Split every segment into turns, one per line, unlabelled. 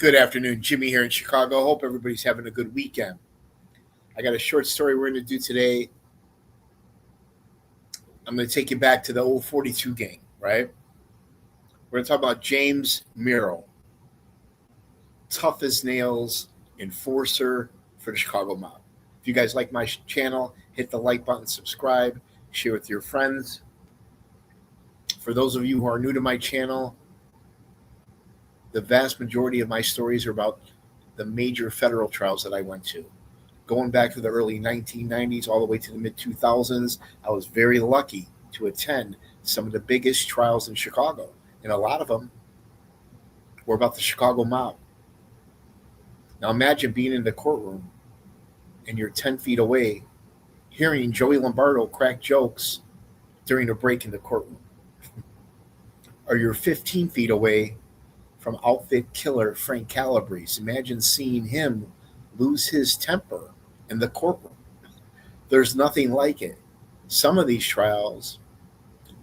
Good afternoon, Jimmy here in Chicago. Hope everybody's having a good weekend. I got a short story we're going to do today. I'm going to take you back to the old 42 gang, right? We're going to talk about James Mirro, tough as nails, enforcer for the Chicago mob. If you guys like my channel, hit the like button, subscribe, share with your friends. For those of you who are new to my channel, the vast majority of my stories are about the major federal trials that I went to. Going back to the early 1990s all the way to the mid-2000s, I was very lucky to attend some of the biggest trials in Chicago. And a lot of them were about the Chicago mob. Now imagine being in the courtroom and you're 10 feet away hearing Joey Lombardo crack jokes during a break in the courtroom. Or you're 15 feet away from outfit killer Frank Calabrese. Imagine seeing him lose his temper in the courtroom. There's nothing like it. Some of these trials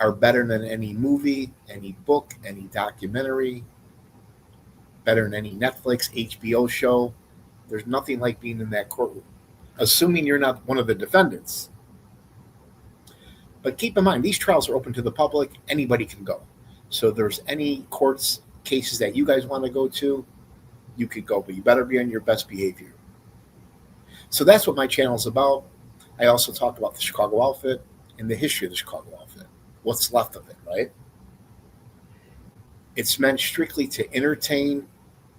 are better than any movie, any book, any documentary, better than any Netflix, HBO show. There's nothing like being in that courtroom, assuming you're not one of the defendants. But keep in mind, these trials are open to the public. Anybody can go. So if there's any courts cases that you guys want to go to, you could go, but you better be on your best behavior. So that's what my channel is about. I also talk about the Chicago outfit and the history of the Chicago outfit, what's left of it, right? It's meant strictly to entertain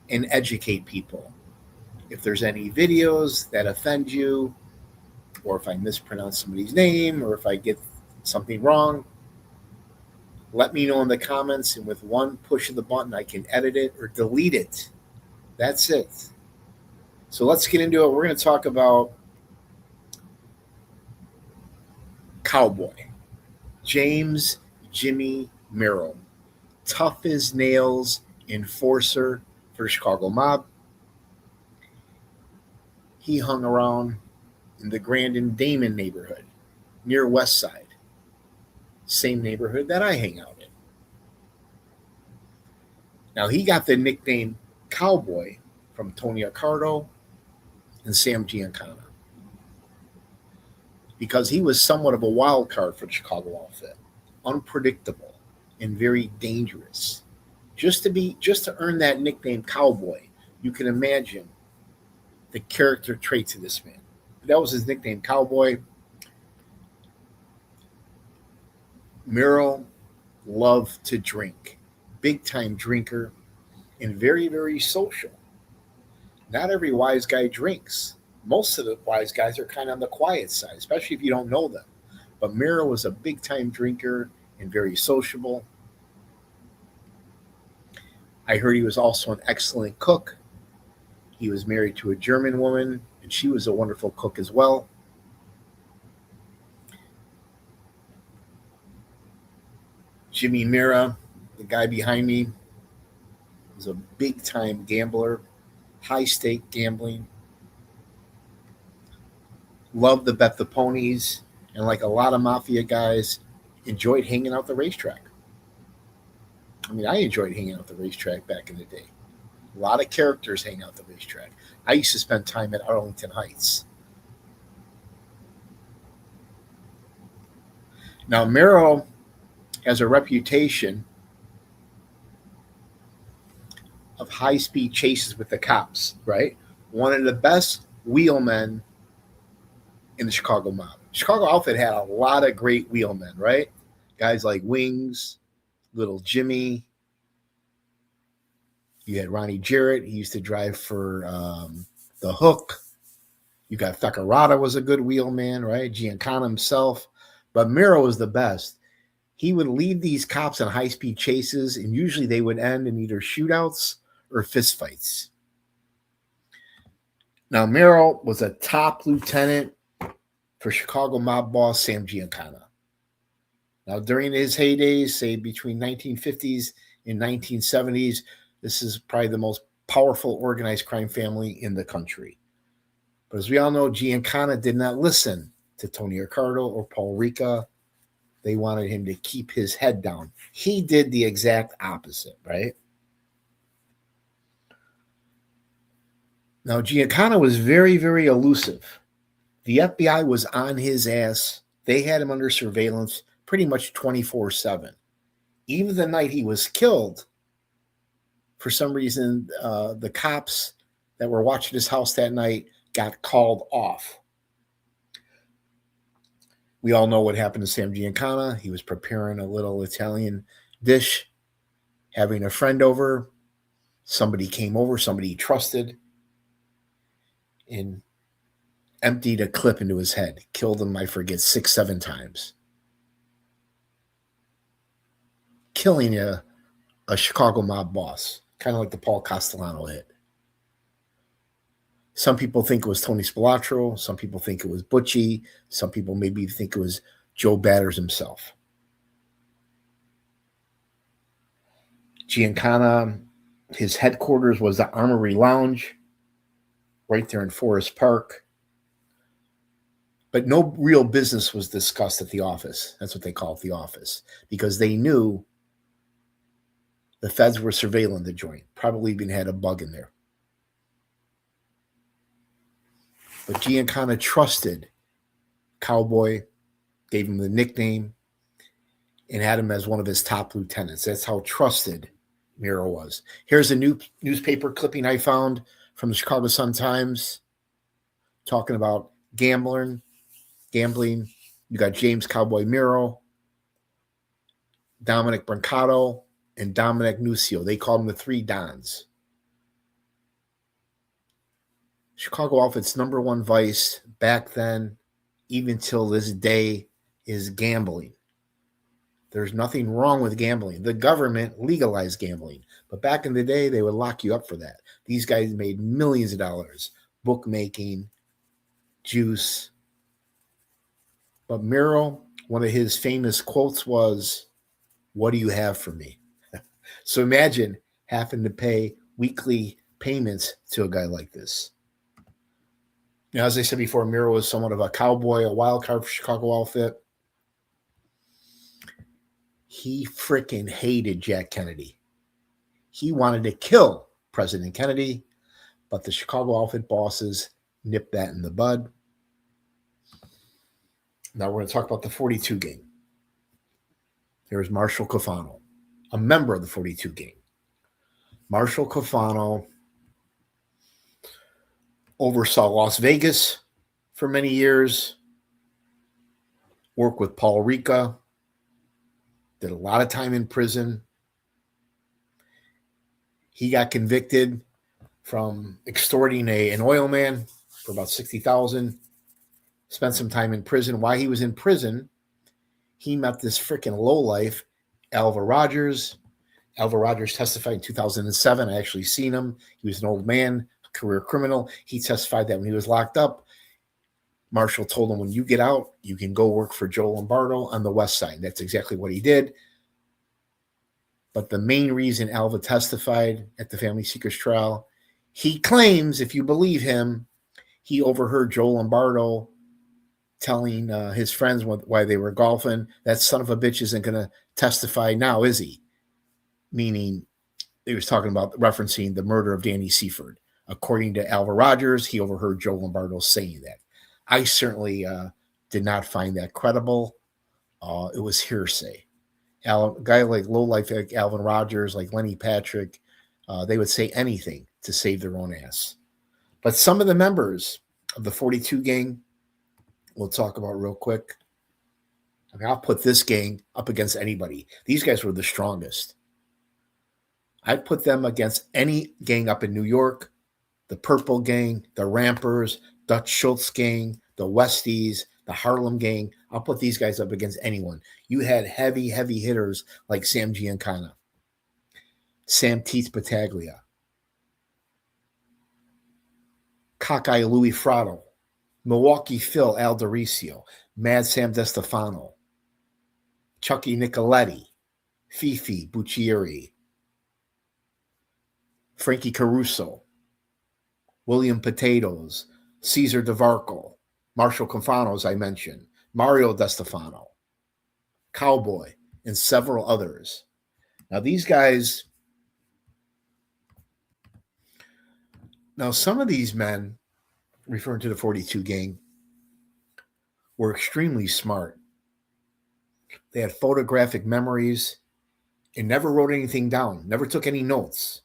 and educate people. If there's any videos that offend you, or if I mispronounce somebody's name, or if I get something wrong, let me know in the comments, and with one push of the button, I can edit it or delete it. That's it. So let's get into it. We're going to talk about Cowboy, James Jimmy Mirro, tough as nails, enforcer for the Chicago mob. He hung around in the Grandin Damon neighborhood near West Side, same neighborhood that I hang out in. Now, he got the nickname Cowboy from Tony Accardo and Sam Giancana because he was somewhat of a wild card for the Chicago outfit, unpredictable and very dangerous. Just to earn that nickname Cowboy, you can imagine the character traits of this man. That was his nickname, Cowboy. Mirro loved to drink, big time drinker, and very, very social. Not every wise guy drinks. Most of the wise guys are kind of on the quiet side, especially if you don't know them. But Mirro was a big time drinker and very sociable. I heard he was also an excellent cook. He was married to a German woman, and she was a wonderful cook as well. Jimmy Mirro, the guy behind me, was a big time gambler, high stake gambling. Loved to bet the ponies, and like a lot of mafia guys, enjoyed hanging out the racetrack. I mean, I enjoyed hanging out the racetrack back in the day. A lot of characters hang out the racetrack. I used to spend time at Arlington Heights. Now, Mirro has a reputation of high-speed chases with the cops, right? One of the best wheelmen in the Chicago mob. Chicago outfit had a lot of great wheelmen, right? Guys like Wings, Little Jimmy. You had Ronnie Jarrett. He used to drive for the Hook. You got Feccarata was a good wheelman, right? Giancana himself. But Mirro was the best. He would lead these cops in high-speed chases, and usually they would end in either shootouts or fistfights. Now, Mirro was a top lieutenant for Chicago mob boss Sam Giancana. Now, during his heydays, say between 1950s and 1970s, this is probably the most powerful organized crime family in the country. But as we all know, Giancana did not listen to Tony Accardo or Paul Ricca. They wanted him to keep his head down. He did the exact opposite, right? Now, Giancana was very, very elusive. The FBI was on his ass. They had him under surveillance pretty much 24/7. Even the night he was killed, for some reason, the cops that were watching his house that night got called off. We all know what happened to Sam Giancana. He was preparing a little Italian dish, having a friend over. Somebody came over, somebody he trusted, and emptied a clip into his head. Killed him, I forget, 6, 7 times. Killing a Chicago mob boss, kind of like the Paul Castellano hit. Some people think it was Tony Spilatro. Some people think it was Butchie. Some people maybe think it was Joe Batters himself. Giancana, his headquarters was the Armory Lounge, right there in Forest Park. But no real business was discussed at the office. That's what they call it, the office, because they knew the feds were surveilling the joint, probably even had a bug in there. But Giancana trusted Cowboy, gave him the nickname, and had him as one of his top lieutenants. That's how trusted Mirro was. Here's a new newspaper clipping I found from the Chicago Sun-Times talking about gambling. You got James Cowboy Mirro, Dominic Brancato, and Dominic Nuccio. They called them the three Dons. Chicago outfit's number one vice back then, even till this day, is gambling. There's nothing wrong with gambling. The government legalized gambling, but back in the day, they would lock you up for that. These guys made millions of dollars, bookmaking, juice. But Mirro, one of his famous quotes was, "What do you have for me?" So imagine having to pay weekly payments to a guy like this. Now, as I said before, Mirro was somewhat of a cowboy, a wild card for Chicago outfit. He freaking hated Jack Kennedy. He wanted to kill President Kennedy, but the Chicago outfit bosses nipped that in the bud. Now we're going to talk about the 42 gang. There's Marshall Cofano, a member of the 42 gang. Marshall Cofano oversaw Las Vegas for many years, worked with Paul Ricca, did a lot of time in prison. He got convicted from extorting an oil man for about $60,000, spent some time in prison. While he was in prison, he met this freaking lowlife, Alva Rogers. Alva Rogers testified in 2007. I actually seen him. He was an old man, a career criminal. He testified that when he was locked up, Marshall told him, when you get out, you can go work for Joe Lombardo on the West Side. That's exactly what he did. But the main reason Alva testified at the Family Secrets trial, he claims, if you believe him, he overheard Joe Lombardo telling his friends why they were golfing, that son of a bitch isn't going to testify now, is he? Meaning, he was talking about referencing the murder of Danny Seaford. According to Alva Rogers, he overheard Joe Lombardo saying that. I certainly did not find that credible. It was hearsay. A guy like lowlife like Alvin Rogers, like Lenny Patrick, they would say anything to save their own ass. But some of the members of the 42 gang, we'll talk about real quick. I mean, I'll put this gang up against anybody. These guys were the strongest. I'd put them against any gang up in New York, the Purple Gang, the Rampers, Dutch Schultz Gang, the Westies, the Harlem Gang. I'll put these guys up against anyone. You had heavy, heavy hitters like Sam Giancana, Sam Teeth Battaglia, Cockeye Louis Frotto, Milwaukee Phil Al Doricio, Mad Sam DeStefano, Chucky Nicoletti, Fifi Buccieri, Frankie Caruso, William Potatoes, Cesar DeVarco, Marshall Cofano, as I mentioned, Mario DeStefano, Cowboy, and several others. Now, these guys Now, some of these men, referring to the 42 gang, were extremely smart. They had photographic memories and never wrote anything down, never took any notes.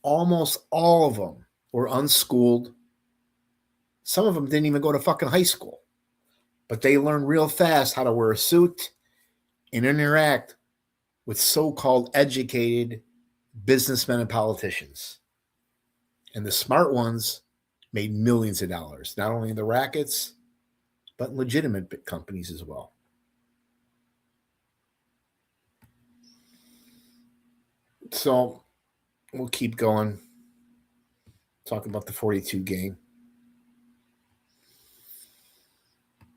Almost all of them were unschooled. Some of them didn't even go to fucking high school, but they learned real fast how to wear a suit and interact with so-called educated businessmen and politicians. And the smart ones made millions of dollars, not only in the rackets, but in legitimate companies as well. So we'll keep going. Talking about the 42 gang.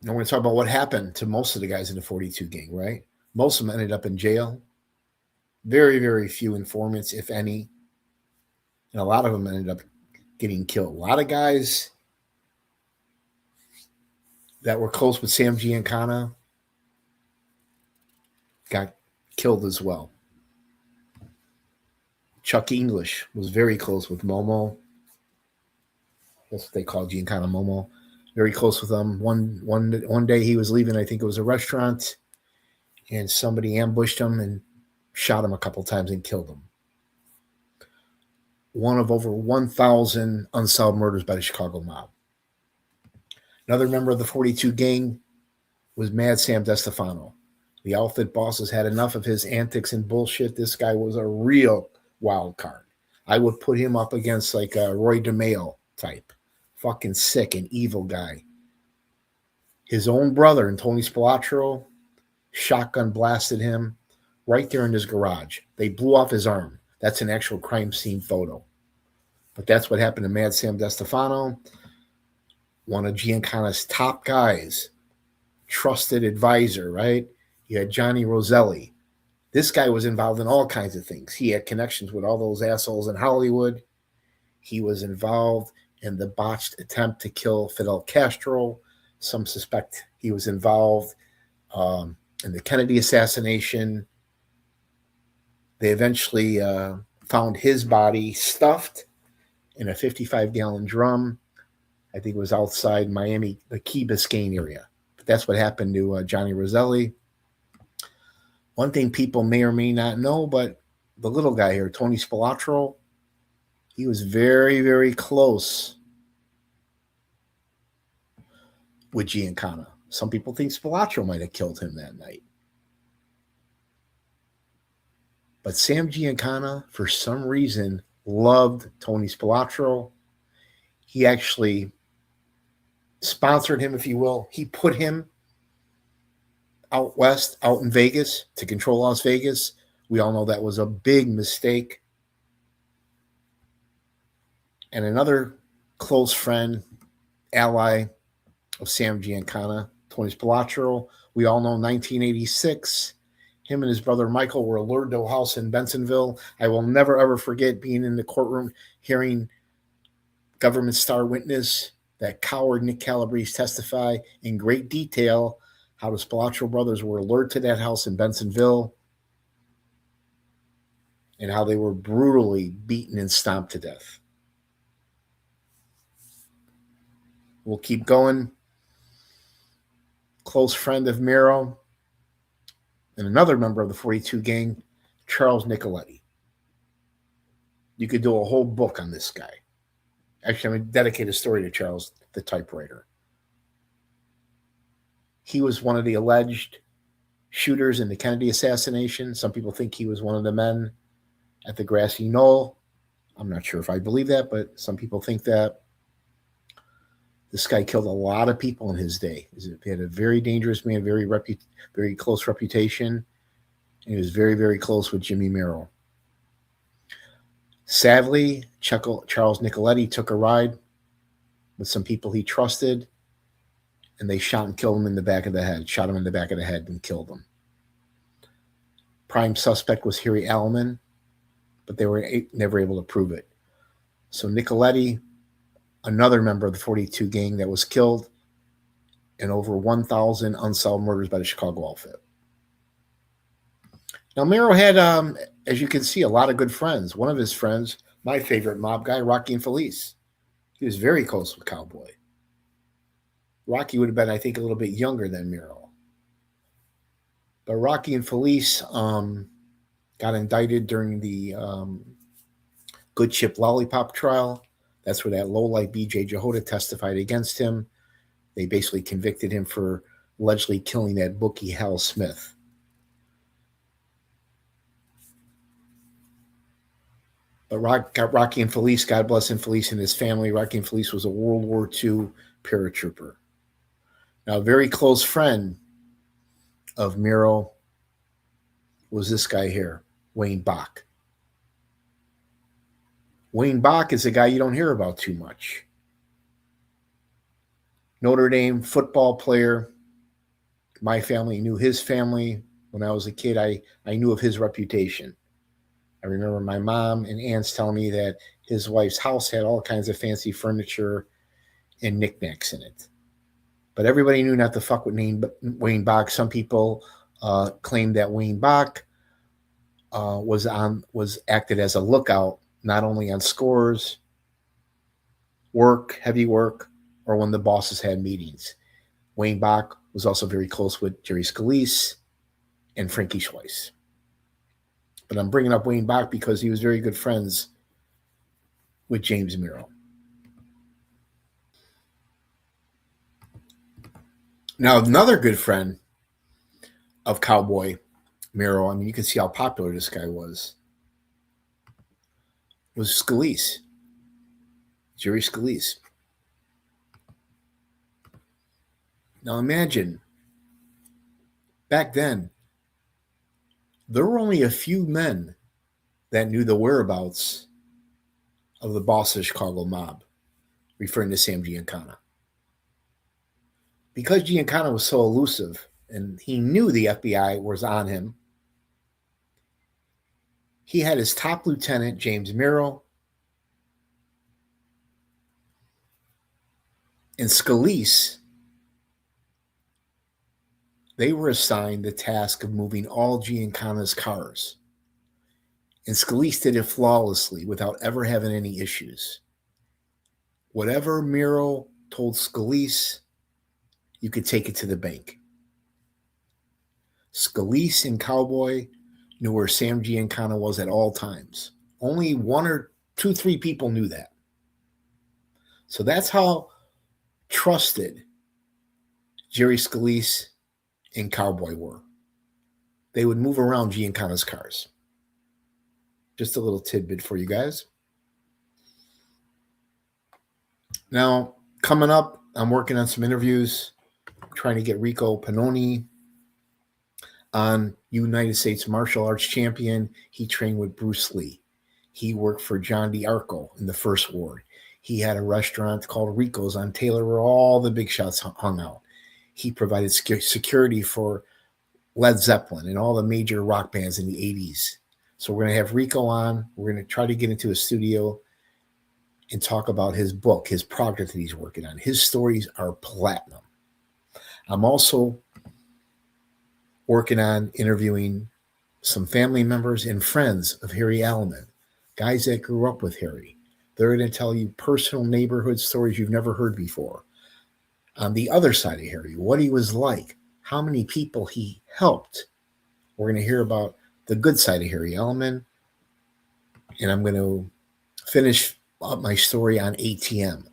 Now we're going to talk about what happened to most of the guys in the 42 gang, right? Most of them ended up in jail. Very, very few informants, if any. And a lot of them ended up getting killed. A lot of guys that were close with Sam Giancana got killed as well. Chuck English was very close with Momo. That's what they call Giancana, Momo. Very close with him. One day he was leaving, I think it was a restaurant, and somebody ambushed him and shot him a couple times and killed him. One of over 1,000 unsolved murders by the Chicago mob. Another member of the 42 gang was Mad Sam DeStefano. The outfit bosses had enough of his antics and bullshit. This guy was a real wild card. I would put him up against like a Roy DeMeo type. Fucking sick and evil guy. His own brother and Tony Spilotro shotgun blasted him right there in his garage. They blew off his arm. That's an actual crime scene photo. But that's what happened to Mad Sam DeStefano, one of Giancana's top guys, trusted advisor, right? You had Johnny Roselli. This guy was involved in all kinds of things. He had connections with all those assholes in Hollywood. He was involved in the botched attempt to kill Fidel Castro. Some suspect he was involved in the Kennedy assassination. They eventually found his body stuffed in a 55-gallon drum. I think it was outside Miami, the Key Biscayne area. But that's what happened to Johnny Roselli. One thing people may or may not know, but the little guy here, Tony Spilotro, he was very, very close with Giancana. Some people think Spilotro might have killed him that night. But Sam Giancana, for some reason, loved Tony Spilotro. He actually sponsored him, if you will. He put him out west, out in Vegas, to control Las Vegas. We all know that was a big mistake. And another close friend, ally of Sam Giancana, Tony Spilotro. We all know 1986, him and his brother Michael were lured to a house in Bensonville. I will never, ever forget being in the courtroom, hearing government star witness, that coward Nick Calabrese, testify in great detail how the Spilotro brothers were lured to that house in Bensonville and how they were brutally beaten and stomped to death. We'll keep going. Close friend of Mirro and another member of the 42 gang, Charles Nicoletti. You could do a whole book on this guy. Actually, I'm going to dedicate a story to Charles, the typewriter. He was one of the alleged shooters in the Kennedy assassination. Some people think he was one of the men at the grassy knoll. I'm not sure if I believe that, but some people think that. This guy killed a lot of people in his day. He had a very dangerous man, very close reputation. And he was very, very close with Jimmy Mirro. Sadly, Charles Nicoletti took a ride with some people he trusted, and they shot and killed him in the back of the head. Shot him in the back of the head and killed him. Prime suspect was Harry Allman, but they were never able to prove it. So Nicoletti, another member of the 42 gang that was killed, and over 1,000 unsolved murders by the Chicago outfit. Now, Mirro had, as you can see, a lot of good friends. One of his friends My favorite mob guy, Rocky and Felice. He was very close with Cowboy. Rocky would have been, I think, a little bit younger than Mirro. But Rocky and Felice got indicted during the Good Chip Lollipop trial. That's where that lowlight B.J. Jehoda testified against him. They basically convicted him for allegedly killing that bookie, Hal Smith. But Rocky and Felice, God bless him, Felice and his family. Rocky and Felice was a World War II paratrooper. Now, a very close friend of Mirro was this guy here, Wayne Bach. Wayne Bach is a guy you don't hear about too much. Notre Dame football player. My family knew his family. When I was a kid, I knew of his reputation. I remember my mom and aunts telling me that his wife's house had all kinds of fancy furniture and knickknacks in it. But everybody knew not to fuck with Wayne Bach. Some people claimed that Wayne Bach was acted as a lookout, not only on scores, heavy work, or when the bosses had meetings. Wayne Bach was also very close with Jerry Scalise and Frankie Schweiss. But I'm bringing up Wayne Bach because he was very good friends with James Mirro. Now, another good friend of Cowboy Mirro, I mean, you can see how popular this guy was Scalise, Jerry Scalise. Now imagine, back then, there were only a few men that knew the whereabouts of the boss of the Chicago mob, referring to Sam Giancana. Because Giancana was so elusive and he knew the FBI was on him, he had his top lieutenant, James Mirro, and Scalise. They were assigned the task of moving all Giancana's cars. And Scalise did it flawlessly without ever having any issues. Whatever Mirro told Scalise, you could take it to the bank. Scalise and Cowboy knew where Sam Giancana was at all times. Only one or two, three people knew that. So that's how trusted Jerry Scalise and Cowboy were. They would move around Giancana's cars. Just a little tidbit for you guys. Now, coming up, I'm working on some interviews, trying to get Rico Panoni on United States martial arts champion. He trained with Bruce Lee. He worked for John DeArco in the First Ward. He had a restaurant called Rico's on Taylor where all the big shots hung out. He provided security for Led Zeppelin and all the major rock bands in the 80s. So we're going to have Rico on. We're going to try to get into a studio and talk about his book, his project that he's working on. His stories are platinum. I'm also working on interviewing some family members and friends of Harry Alleman, guys that grew up with Harry. They're going to tell you personal neighborhood stories you've never heard before. On the other side of Harry, what he was like, how many people he helped. We're going to hear about the good side of Harry Alleman. And I'm going to finish up my story on ATM.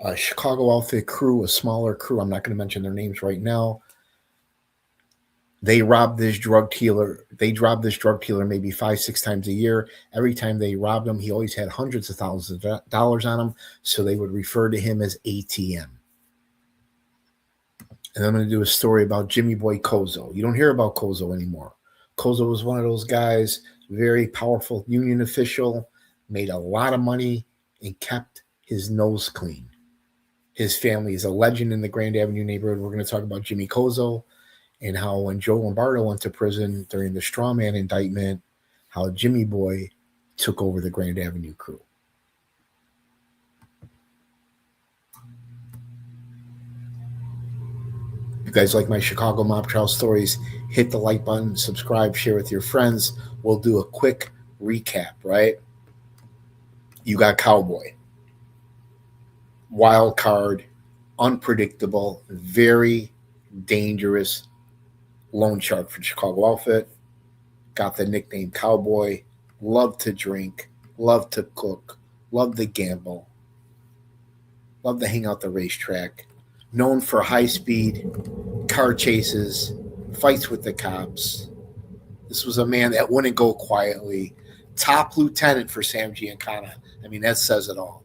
A Chicago outfit crew, a smaller crew. I'm not going to mention their names right now. They robbed this drug dealer. They robbed this drug dealer maybe 5-6 times a year. Every time they robbed him, he always had hundreds of thousands of dollars on him. So they would refer to him as ATM. And I'm going to do a story about Jimmy Boy Kozo. You don't hear about Kozo anymore. Kozo was one of those guys, very powerful union official, made a lot of money, and kept his nose clean. His family is a legend in the Grand Avenue neighborhood. We're going to talk about Jimmy Kozo and how when Joe Lombardo went to prison during the strawman indictment, how Jimmy Boy took over the Grand Avenue crew. If you guys like my Chicago mob trial stories, hit the like button, subscribe, share with your friends. We'll do a quick recap, right? You got Cowboy. Wild card, unpredictable, very dangerous loan shark for Chicago outfit. Got the nickname Cowboy. Loved to drink, loved to cook, loved to gamble, loved to hang out the racetrack. Known for high speed car chases, fights with the cops. This was a man that wouldn't go quietly. Top lieutenant for Sam Giancana. I mean, that says it all.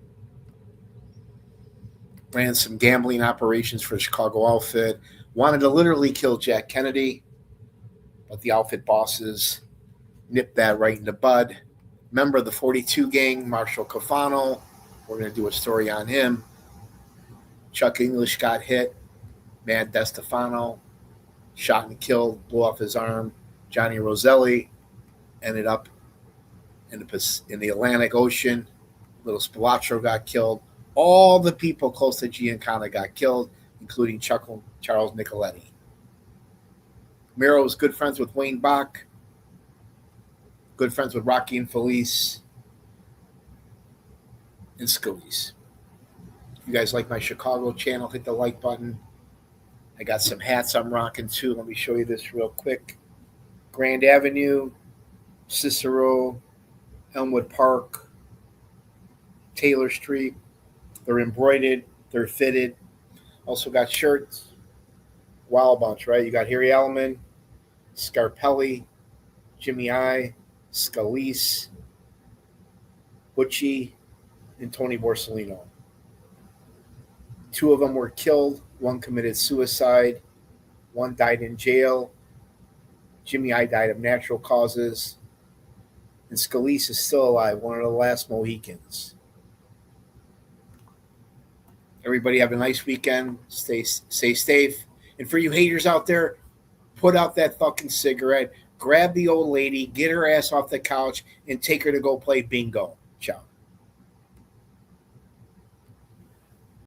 Ran some gambling operations for the Chicago outfit. Wanted to literally kill Jack Kennedy, but the outfit bosses nipped that right in the bud. Member of the 42 gang, Marshall Cafano. We're going to do a story on him. Chuck English got hit. Mad DeStefano shot and killed, blew off his arm. Johnny Roselli ended up in the Atlantic Ocean. Little Spilotro got killed. All the people close to Giancana got killed, including Charles Nicoletti. Mirro was good friends with Wayne Bach, good friends with Rocky and Felice, and Scalise. If you guys like my Chicago channel, hit the like button. I got some hats I'm rocking too. Let me show you this real quick. Grand Avenue, Cicero, Elmwood Park, Taylor Street. They're embroidered. They're fitted. Also got shirts. Wild bunch, right? You got Harry Allman, Scarpelli, Jimmy I, Scalise, Butchie, and Tony Borsellino. 2 of them were killed. 1 committed suicide. 1 died in jail. Jimmy I died of natural causes. And Scalise is still alive, one of the last Mohicans. Everybody have a nice weekend. Stay safe. And for you haters out there, put out that fucking cigarette. Grab the old lady, get her ass off the couch, and take her to go play bingo. Ciao.